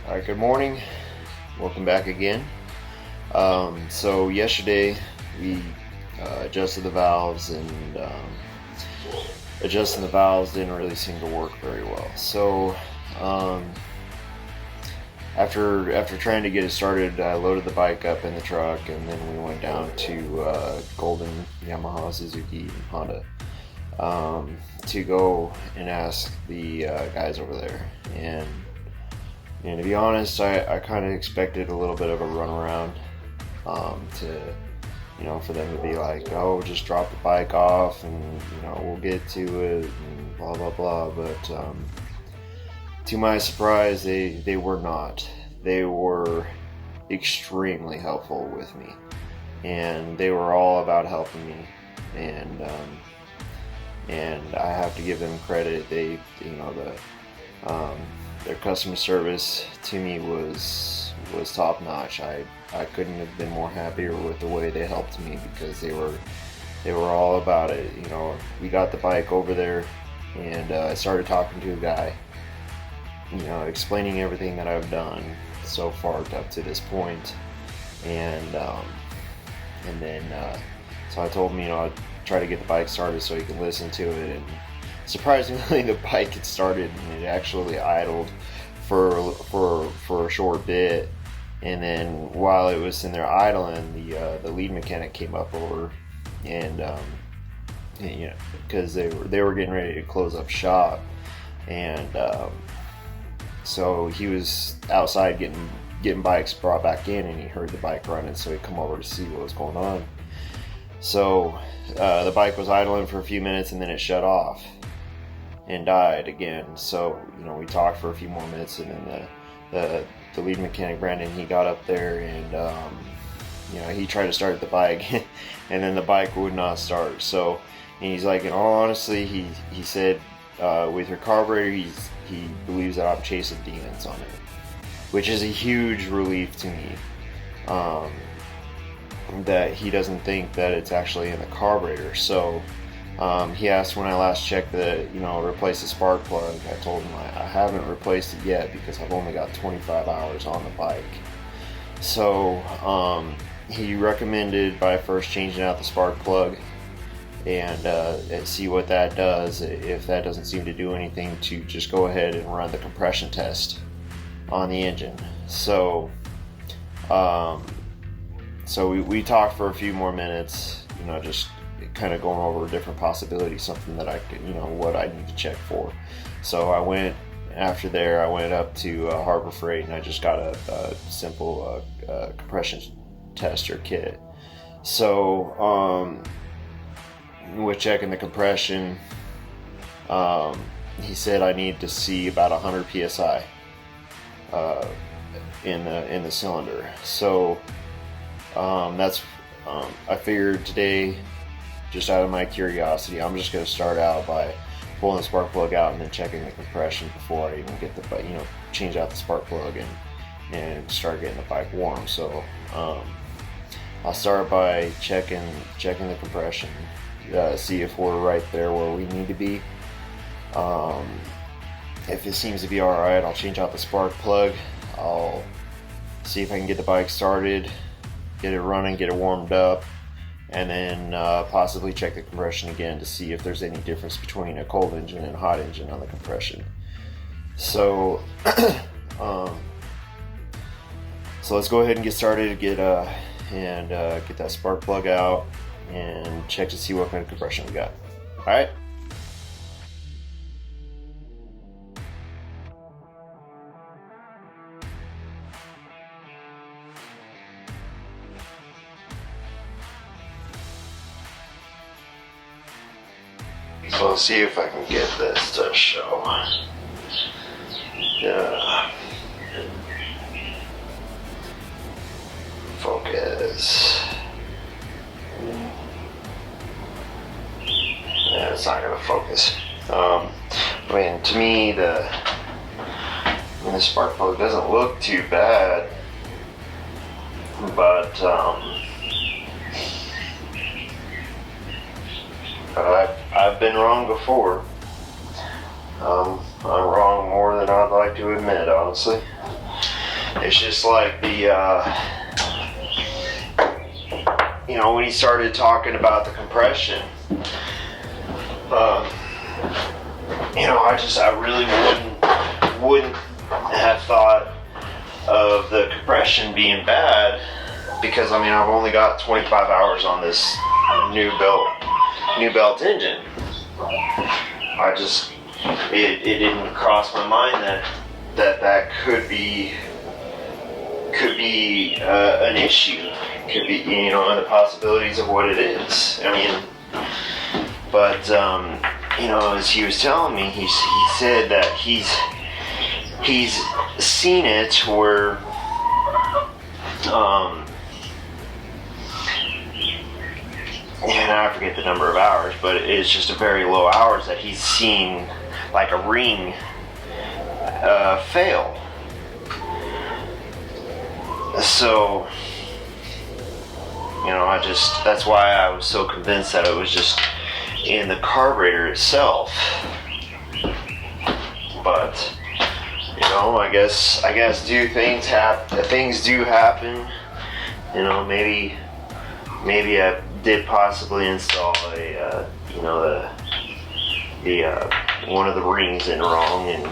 All right, good morning. Welcome back again. So yesterday we adjusted the valves, and adjusting the valves didn't really seem to work very well. So after trying to get it started, I loaded the bike up in the truck, and then we went down to Golden, Yamaha, Suzuki, and Honda to go and ask the guys over there. And to be honest, I kind of expected a little bit of a runaround, for them to be like, oh, just drop the bike off and, we'll get to it and blah, blah, blah. But to my surprise, they were not. They were extremely helpful with me, and they were all about helping me. And I have to give them credit. Their customer service to me was top notch. I couldn't have been more happier with the way they helped me, because they were all about it. We got the bike over there, and I started talking to a guy, explaining everything that I've done so far up to this point, and then so I told him, I'd try to get the bike started so he can listen to it, and surprisingly, the bike had started, and it actually idled for a short bit. And then while it was in there idling, the lead mechanic came up over, and because they were getting ready to close up shop, and so he was outside getting bikes brought back in, and he heard the bike running, so he come over to see what was going on. So the bike was idling for a few minutes, and then it shut off and died again. So we talked for a few more minutes, and then the lead mechanic, Brandon, he got up there, and he tried to start the bike and then the bike would not start. So, and he's like, in all honesty, he said, with your carburetor, he believes that I'm chasing demons on it, which is a huge relief to me, that he doesn't think that it's actually in the carburetor. So he asked when I last checked replace the spark plug. I told him I haven't replaced it yet, because I've only got 25 hours on the bike. So he recommended by first changing out the spark plug and see what that does. If that doesn't seem to do anything, to just go ahead and run the compression test on the engine. So we talked for a few more minutes, just kind of going over different possibilities, something that I could, what I need to check for. So I went up to Harbor Freight, and I just got a simple compression tester kit. So with checking the compression, he said I need to see about 100 psi in the cylinder. So that's I figured today, just out of my curiosity, I'm just going to start out by pulling the spark plug out and then checking the compression before I even get change out the spark plug and start getting the bike warm. So I'll start by checking the compression, see if we're right there where we need to be. If it seems to be alright, I'll change out the spark plug. I'll see if I can get the bike started, get it running, get it warmed up, and then possibly check the compression again to see if there's any difference between a cold engine and a hot engine on the compression. So so let's go ahead and get started, get that spark plug out and check to see what kind of compression we got. All right. So let's see if I can get this to show. Focus. Yeah, it's not gonna focus. To me, the spark plug doesn't look too bad, but I've been wrong before. I'm wrong more than I'd like to admit, honestly. It's just like the, when he started talking about the compression, I really wouldn't have thought of the compression being bad, because I've only got 25 hours on this new belt engine. It didn't cross my mind that could be an issue. Could be, and the possibilities of what it is. But as he was telling me, he said that he's seen it where and I forget the number of hours, but it's just a very low hours that he's seen like a ring fail. So, that's why I was so convinced that it was just in the carburetor itself. But, I guess things do happen. Maybe I did possibly install one of the rings in wrong and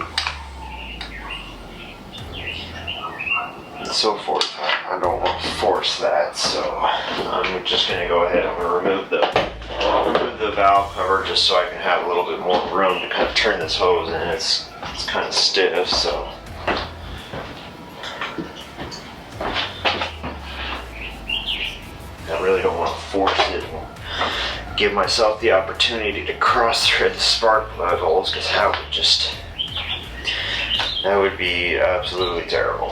so forth. I don't want to force that, so I'm just going to go ahead. I'm going to remove the valve cover just so I can have a little bit more room to kind of turn this hose in. It's kind of stiff, so. I really don't want to force it and give myself the opportunity to cross-thread the spark plug holes, because that would be absolutely terrible.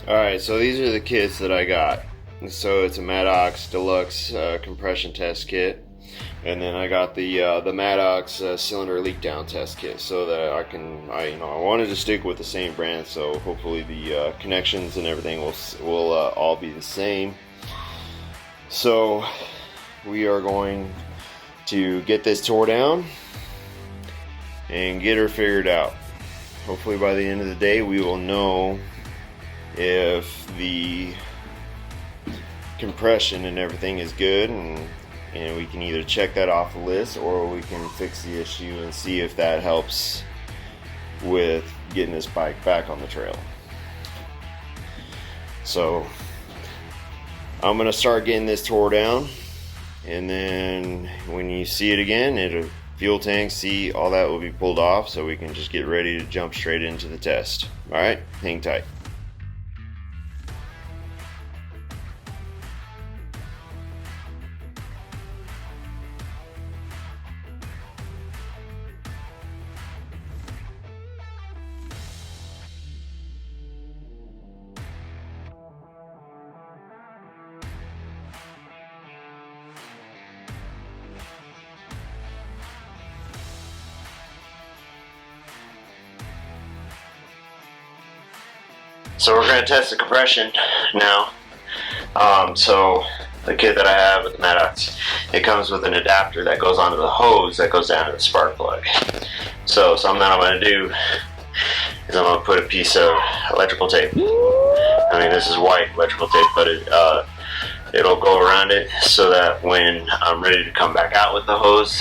Alright, so these are the kits that I got. So it's a Maddox Deluxe compression test kit, and then I got the Maddox cylinder leak down test kit, so that I wanted to stick with the same brand, so hopefully the connections and everything will all be the same. So we are going to get this tore down and get her figured out. Hopefully by the end of the day we will know if the compression and everything is good, and we can either check that off the list, or we can fix the issue and see if that helps with getting this bike back on the trail. So I'm gonna start getting this tore down, and then when you see it again, it'll fuel tank, seat, all that will be pulled off, so we can just get ready to jump straight into the test. Alright, hang tight. So we're going to test the compression now. So the kit that I have with the Maddox, it comes with an adapter that goes onto the hose that goes down to the spark plug. So something that I'm going to do is I'm going to put a piece of electrical tape. I mean, this is white electrical tape, but it'll go around it so that when I'm ready to come back out with the hose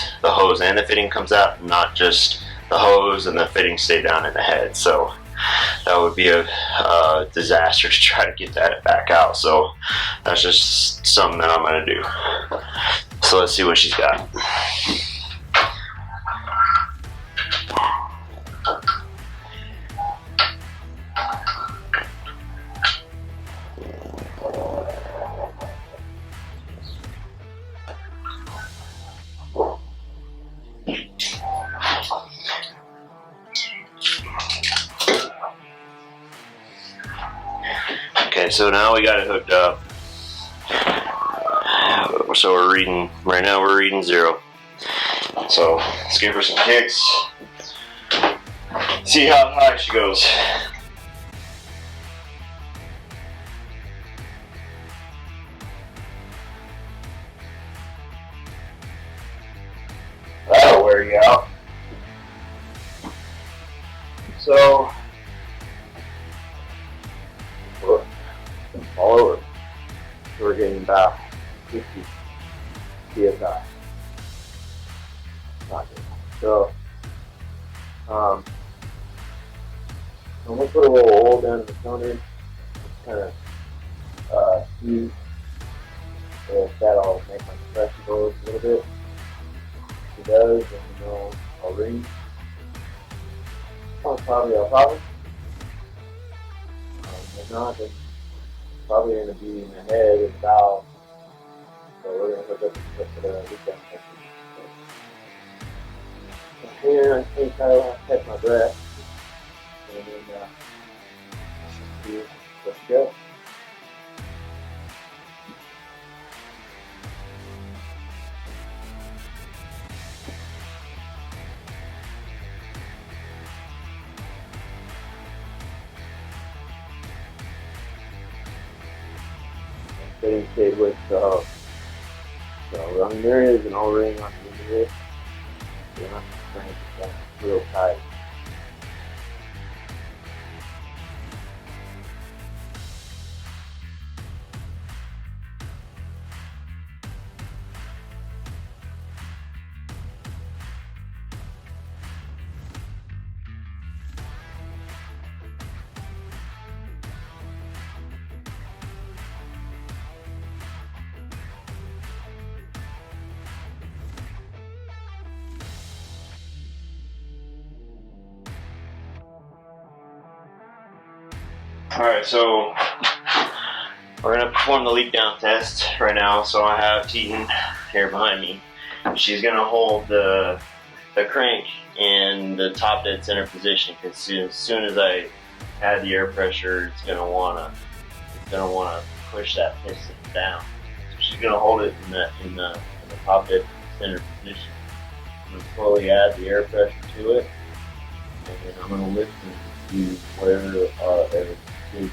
and the fitting comes out, not just the hose and the fitting stay down in the head. So that would be a disaster to try to get that back out. So that's just something that I'm going to do. So let's see what she's got. Okay, so now we got it hooked up. So we're reading, right now we're reading 0. So let's give her some kicks. See how high she goes. That'll wear you out. So we're all over. So we're getting about 50 psi. Not good. So I'm gonna put a little oil down in the cylinder, kind of see if that'll make my compression go a little bit. If it does, then you know I'll ring. Probably I'll probably. If not, then probably going to be in the head and valve. So we're going to hook up the weekend. Here, I think I'll catch my breath. And then see, let's go. Fitting stayed with the hose. So I mean, there is an O-ring on the end of it. You don't have to crank it down real tight. Alright, so we're going to perform the leak down test right now. So I have Teton here behind me. She's going to hold the crank in the top dead center position, because as soon as I add the air pressure, it's going to want to push that piston down. So she's going to hold it in the top dead center position. I'm going to slowly add the air pressure to it, and then I'm going to listen to where everything is